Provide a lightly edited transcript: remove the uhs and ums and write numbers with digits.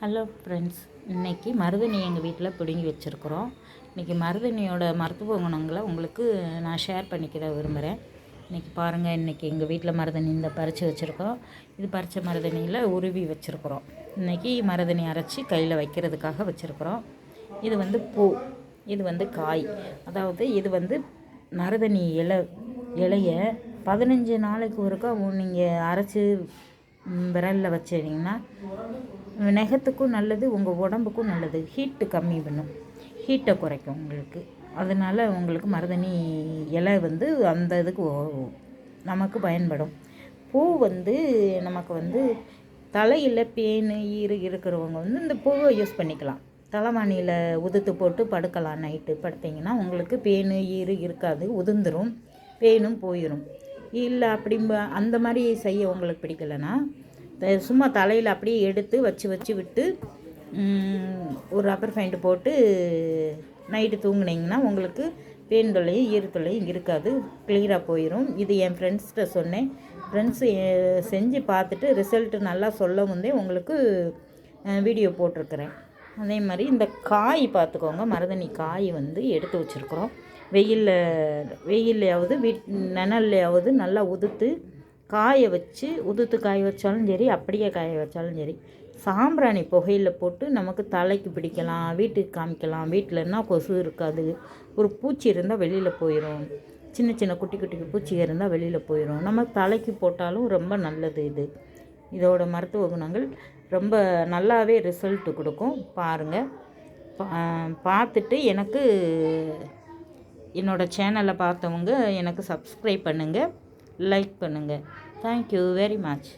Hello friends, இன்றைக்கி மருதாணி எங்கள் வீட்டில் பிடுங்கி வச்சுருக்குறோம். இன்றைக்கி மருதாணியோட மருத்துவ குணங்களை உங்களுக்கு நான் ஷேர் பண்ணிக்கிற விரும்புகிறேன். இன்றைக்கி பாருங்கள், இன்றைக்கி எங்கள் வீட்டில் மருதாணி இந்த பறித்து வச்சுருக்கோம். இது பறித்த மருதாணியில் உருவி வச்சுருக்குறோம். இன்றைக்கி மருதாணி அரைச்சி கையில் வைக்கிறதுக்காக வச்சுருக்குறோம். இது வந்து பூ, இது வந்து காய். அதாவது இது வந்து மருதாணி இலையை 15 நாளைக்கு ஒருக்கா நீங்கள் அரைச்சி விரலில் வச்சிட்டிங்கன்னா நெகத்துக்கும் நல்லது, உங்கள் உடம்புக்கும் நல்லது. ஹீட்டு கம்மி பண்ணும், ஹீட்டை குறைக்கும் உங்களுக்கு. அதனால் உங்களுக்கு மருதாணி இலை வந்து அந்த இதுக்கு நமக்கு பயன்படும். பூ வந்து நமக்கு வந்து தலையில் பேன் இருக்கிறவங்க வந்து இந்த பூவை யூஸ் பண்ணிக்கலாம். தலைவாணியில் உதுத்து போட்டு படுக்கலாம். நைட்டு படுத்திங்கன்னா உங்களுக்கு பேன் இருக்காது, உதிர்ந்துடும், பேனும் போயிடும். இல்லை அப்படி அந்த மாதிரி செய்ய உங்களுக்கு பிடிக்கலைன்னா சும்மா தலையில் அப்படியே எடுத்து வச்சு விட்டு ஒரு ரப்பர் ஃபைண்ட் போட்டு நைட்டு தூங்குனீங்கன்னா உங்களுக்கு பேன் தொல்லையும் ஈரத்தொல்லையும் இருக்காது, கிளியராக போயிடும். இது என் ஃப்ரெண்ட்ஸ்கிட்ட சொன்னேன். ஃப்ரெண்ட்ஸு செஞ்சு பார்த்துட்டு ரிசல்ட்டு நல்லா சொல்ல முந்தே உங்களுக்கு வீடியோ போட்டிருக்கிறேன். அதே மாதிரி இந்த காய் பார்த்துக்கோங்க. மருதாணி காய் வந்து எடுத்து வச்சுருக்குறோம். வெயில்லையாவது நிழல்லையாவது நல்லா உதுத்து காய வச்சு, உதுத்து காய வச்சாலும் சரி, அப்படியே காய வச்சாலும் சரி, சாம்பிராணி புகையில் போட்டு நமக்கு தலைக்கு பிடிக்கலாம், வீட்டுக்கு காமிக்கலாம். வீட்டிலன்னா கொசு இருக்காது. ஒரு பூச்சி இருந்தால் வெளியில் போயிடும், சின்ன சின்ன குட்டி குட்டி பூச்சி இருந்தால் வெளியில் போயிடும். நம்ம தலைக்கு போட்டாலும் ரொம்ப நல்லது. இதோட மருத்துவ குணங்கள் ரொம்ப நல்லாவே ரிசல்ட்டு கொடுக்கும். பாருங்கள், பார்த்துட்டு எனக்கு என்னோடய சேனலை பார்த்தவங்க எனக்கு சப்ஸ்கிரைப் பண்ணுங்கள், லைக் பண்ணுங்கள். Thank you very much.